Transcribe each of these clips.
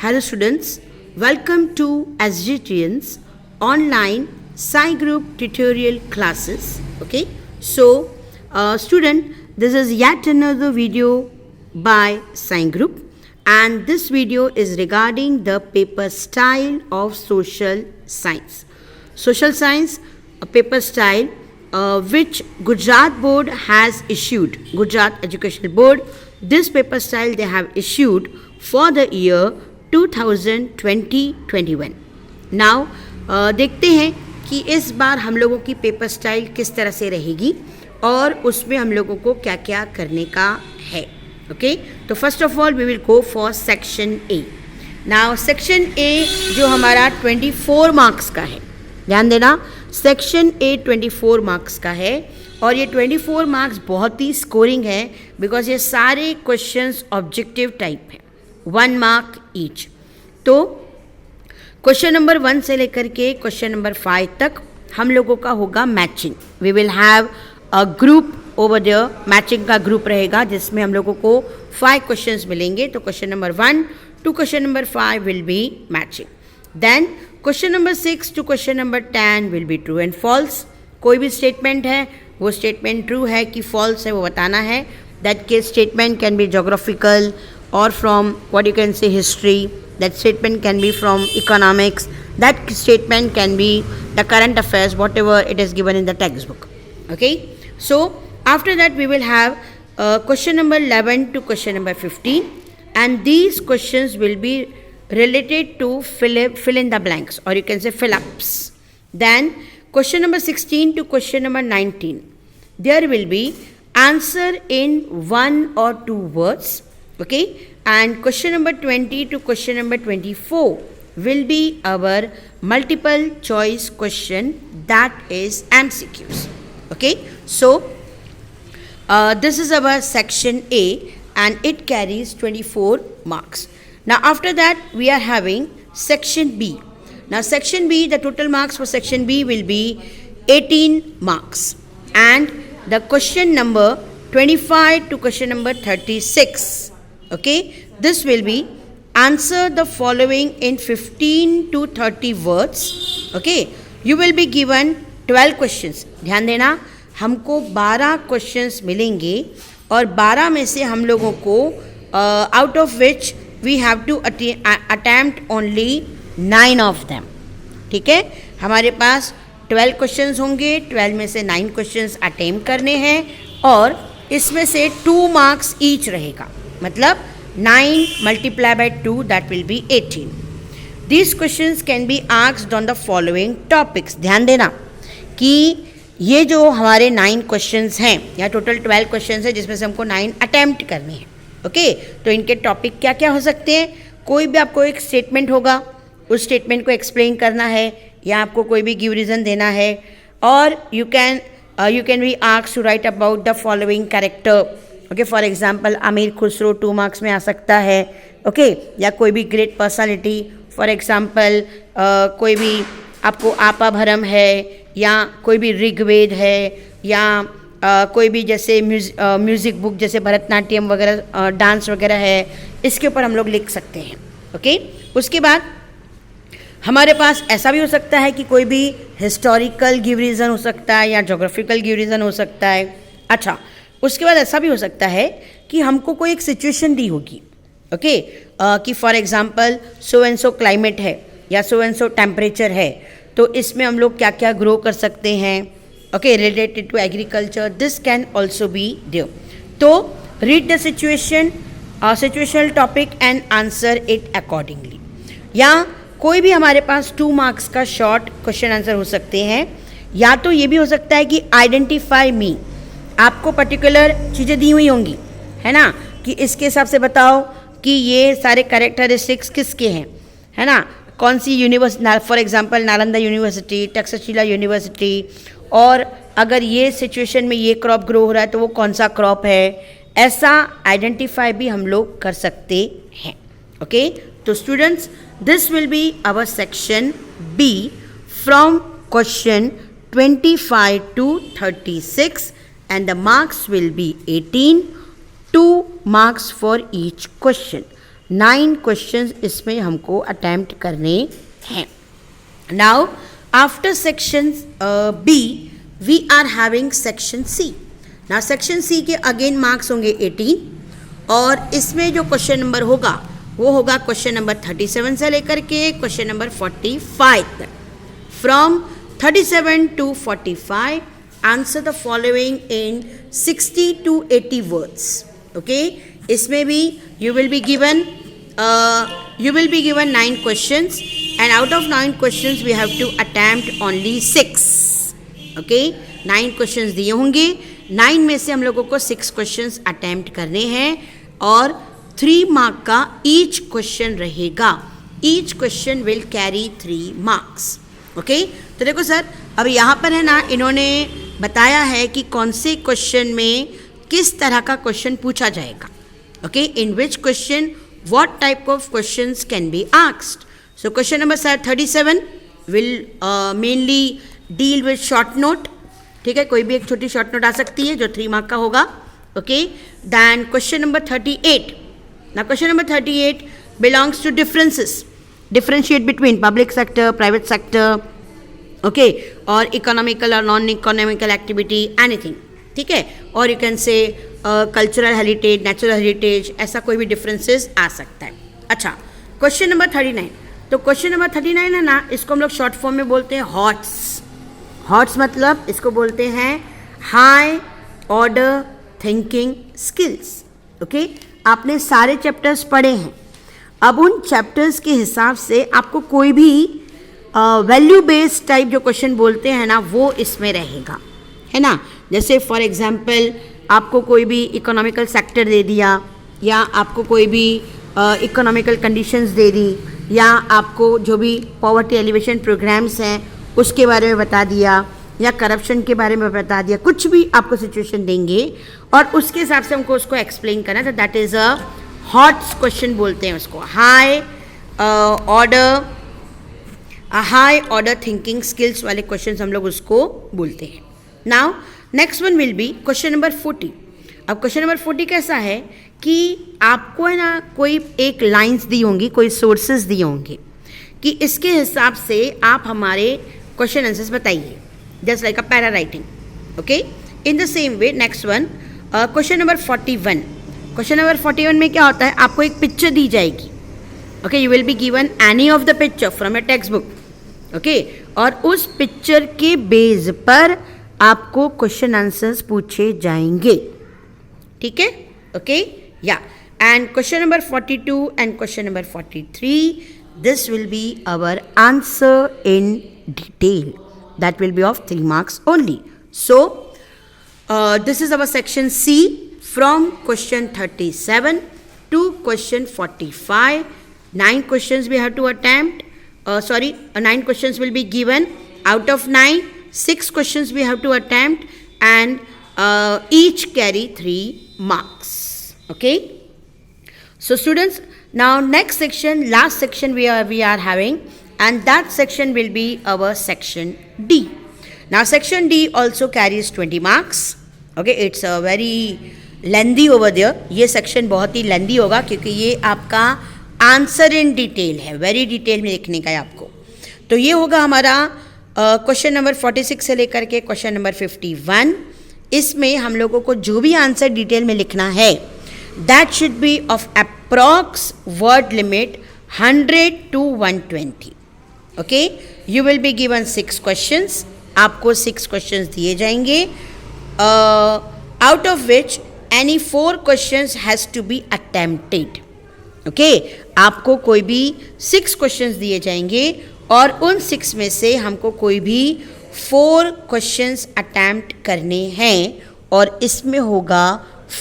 Hello students, welcome to SGTN's online Sci Group tutorial classes. Okay, so student, this is yet another video by Sci Group, and this video is regarding the paper style of social science. Social science, a paper style which Gujarat board has issued, Gujarat Educational Board. This paper style they have issued for the year 2020-21. Now देखते हैं कि इस बार हम लोगों की paper style किस तरह से रहेगी और उसमें हम लोगों को क्या क्या करने का है. ओके, तो first of all we will go for section A. Now section A जो हमारा 24 मार्क्स का है, ध्यान देना, सेक्शन ए 24 मार्क्स का है और ये 24 मार्क्स बहुत ही स्कोरिंग है बिकॉज ये सारे क्वेश्चंस ऑब्जेक्टिव टाइप हैं, 1 मार्क ईच. तो क्वेश्चन नंबर 1 से लेकर के क्वेश्चन नंबर 5 तक हम लोगों का होगा matching. We will have a group over there, matching का ग्रुप रहेगा जिसमें हम लोगों को 5 क्वेश्चंस मिलेंगे. तो question number 1 to question number 5 will be matching. Then question number 6 to question number 10 will be true and false. कोई भी स्टेटमेंट है, वो स्टेटमेंट ट्रू है कि फॉल्स है वो बताना है. That case statement can be geographical or from what you can say history. That statement can be from economics. That statement can be the current affairs, whatever it is given in the textbook. Okay, so after that we will have question number 11 to question number 15, and these questions will be related to fill in the blanks, or you can say fill ups. Then question number 16 to question number 19, there will be answer in 1 or 2 words. Okay, and question number 20 to question number 24 will be our multiple choice question, that is MCQs. Okay, so this is our section A and it carries 24 marks. Now after that we are having section B. Now section B, the total marks for section B will be 18 marks, and the question number 25 to question number 36. Okay, this will be answer the following in 15 to 30 words. Okay, you will be given 12 questions. ध्यान देना, हमको 12 questions मिलेंगे और 12 में से हम लोगों को out of which we have to attempt only 9 of them. ठीक है, हमारे पास 12 questions होंगे, 12 में से 9 questions attempt करने हैं और इसमें से 2 marks each रहेगा. मतलब 9 multiplied by 2, that will be 18. These questions can be asked on the following topics. ध्यान देना कि ये जो हमारे 9 questions हैं या टोटल 12 questions हैं जिसमें से हमको 9 attempt करने हैं. ओके, तो इनके टॉपिक क्या क्या हो सकते हैं. कोई भी आपको एक स्टेटमेंट होगा, उस स्टेटमेंट को एक्सप्लेन करना है या आपको कोई भी गिव रीज़न देना है, और you can be asked to write about the following character. Okay, for example Amir Khusro 2 marks में आ सकता है. ओके, या कोई भी ग्रेट पर्सनालिटी, फॉर एग्जाम्पल कोई भी आपको आपा भरम है या कोई भी ऋग्वेद है या कोई भी जैसे म्यूज़िक बुक जैसे भरतनाट्यम वगैरह डांस वगैरह है, इसके ऊपर हम लोग लिख सकते हैं. ओके, उसके बाद हमारे पास ऐसा भी हो सकता है कि कोई भी हिस्टोरिकल गिव रीज़न हो सकता है या जोग्राफिकल गिव रीज़न हो सकता है. अच्छा, उसके बाद ऐसा भी हो सकता है कि हमको कोई एक सिचुएशन दी होगी. ओके, कि for example so and so climate है या सो एंड सो टेम्परेचर है, तो इसमें हम लोग क्या क्या ग्रो कर सकते हैं. Okay, related to agriculture, this can also be there. तो read the situation, situational topic and answer it accordingly. या कोई भी हमारे पास 2 मार्क्स का शॉर्ट क्वेश्चन आंसर हो सकते हैं, या तो ये भी हो सकता है कि आइडेंटिफाई मी, आपको पर्टिकुलर चीज़ें दी हुई होंगी, है ना, कि इसके हिसाब से बताओ कि ये सारे कैरेक्टरिस्टिक्स किसके हैं, है ना, कौन सी university, for example Nalanda university, Takshashila university, और अगर ये सिचुएशन में ये क्रॉप ग्रो हो रहा है तो वो कौन सा क्रॉप है, ऐसा आइडेंटिफाई भी हम लोग कर सकते हैं. ओके, तो students, this will be our section B from question 25 to 36. And the marks will be 18, 2 marks for each question. 9 questions इसमें हमको अटेम्प्ट करने हैं. Now after section B we are having section C. Now section C के again marks होंगे 18 और इसमें जो question number होगा वो होगा क्वेश्चन नंबर 37 से लेकर के क्वेश्चन नंबर 45 तक. From 37 to 45 answer the following in 60 to 80 words. Okay, इसमें भी you will be given 9 questions and out of 9 questions we have to attempt only 6. Okay, 9 questions दिए होंगे, 9 में से हम लोगों को 6 क्वेश्चंस अटेम्प्ट करने हैं और 3 मार्क का ईच क्वेश्चन रहेगा. Each question will carry 3 marks. Okay, तो देखो सर, अब यहाँ पर है ना, इन्होंने बताया है कि कौन से क्वेश्चन में किस तरह का क्वेश्चन पूछा जाएगा. Okay, in which question what type of questions can be asked. So question number 37 will mainly deal with short note. ठीक है, कोई भी एक छोटी शॉर्ट नोट आ सकती है जो 3 मार्क का होगा. Okay, then question number 38. Now question number 38 belongs to differences. Differentiate between public sector, private sector, okay, or economical or non-economical activity, anything. ठीक है, और you can say cultural heritage, natural heritage, ऐसा कोई भी differences आ सकता है. अच्छा, question number 39. तो क्वेश्चन नंबर 39 है ना, इसको हम लोग शॉर्ट फॉर्म में बोलते हैं हॉट्स. हॉट्स मतलब इसको बोलते हैं high order thinking skills. Okay, आपने सारे चैप्टर्स पढ़े हैं. अब उन चैप्टर्स के हिसाब से आपको कोई भी वैल्यू बेस्ड टाइप जो क्वेश्चन बोलते हैं ना वो इसमें रहेगा, है ना. जैसे फॉर एग्जांपल आपको कोई भी इकोनॉमिकल सेक्टर दे दिया, या आपको कोई भी इकोनॉमिकल कंडीशंस दे दी, या आपको जो भी पॉवर्टी एलिवेशन प्रोग्राम्स हैं उसके बारे में बता दिया, या करप्शन के बारे में बता दिया, कुछ भी आपको सिचुएशन देंगे और उसके हिसाब से हमको उसको एक्सप्लेन करना. तो that is a hots question बोलते हैं उसको. हाई ऑर्डर थिंकिंग स्किल्स वाले क्वेश्चन हम लोग उसको बोलते हैं. Now next one will be question number 40. अब क्वेश्चन नंबर 40 कैसा है कि आपको है ना कोई एक लाइन्स दी होंगी, कोई सोर्सेज दिए होंगे कि इसके हिसाब से आप हमारे क्वेश्चन आंसर्स बताइए, just like a para writing. Okay, in the same way next one question number 41. question number 41 में क्या होता है, आपको एक पिक्चर दी जाएगी. okay, you will be given any of the picture from a textbook. okay, और उस पिक्चर के बेस पर आपको क्वेश्चन आंसर्स पूछे जाएंगे. ठीक है, ओके, या and question number 42 and question number 43 this will be our answer in detail. That will be of 3 marks only. So this is our section C from question 37 to question 45. 9 questions we have to attempt. 9 questions will be given. Out of 9, 6 questions we have to attempt and each carry 3 marks. Okay. So students, now next section, last section we are having, and that section will be our section D. Now section D also carries 20 marks. Okay, it's a very lengthy over there. ये section बहुत ही lengthy होगा क्योंकि ये आपका answer in detail है, very detail में लिखने का है आपको. तो ये होगा हमारा क्वेश्चन नंबर 46 से लेकर के क्वेश्चन नंबर 51. इसमें हम लोगों को जो भी आंसर डिटेल में लिखना है that should be of approx word limit 100 to 120. Okay, you will be given 6 questions. आपको 6 क्वेश्चंस दिए जाएंगे, out of which any 4 questions has to be attempted. Okay, आपको कोई भी 6 क्वेश्चंस दिए जाएंगे और उन 6 में से हमको कोई भी 4 क्वेश्चंस अटेम्प्ट करने हैं और इसमें होगा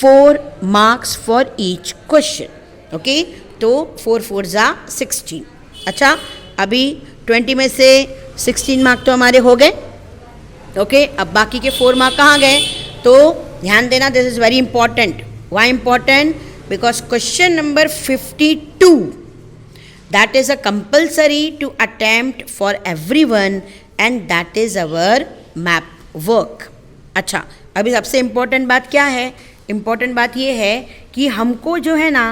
4 marks for each question. Okay, तो 4 4 जा 16. अच्छा, अभी 20 में से 16 मार्क तो हमारे हो गए. ओके, अब बाकी के 4 मार्क कहाँ गए? तो ध्यान देना, this is very important. Why important? Because question number 52, that is a compulsory to attempt for everyone and that is our map work. अच्छा, अभी सबसे इम्पोर्टेंट बात क्या है? इम्पोर्टेंट बात ये है कि हमको जो है ना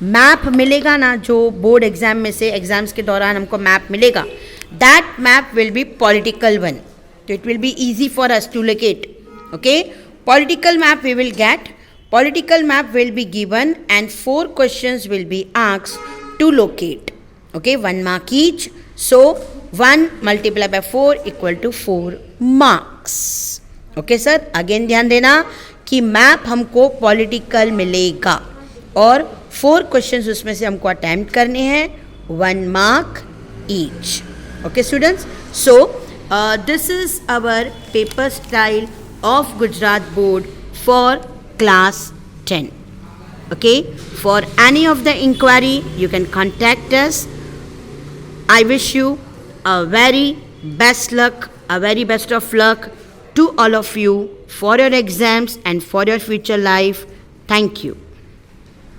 मैप मिलेगा ना, जो बोर्ड एग्जाम में से एग्जाम्स के दौरान हमको मैप मिलेगा, that map will be political one. तो it will be easy for us to locate. Okay, political map we will get. Political map will be given and 4 questions will be asked to locate. Okay, 1 mark each. So 1 multiplied by 4 equal to 4 marks. Okay sir, again ध्यान देना कि map हमको political मिलेगा और 4 questions उसमें से हमको attempt करने हैं, 1 mark each. Okay students, so this is our paper style of Gujarat board for class 10. Okay, for any of the inquiry you can contact us. I wish you a very best luck, a very best of luck to all of you for your exams and for your future life. Thank you.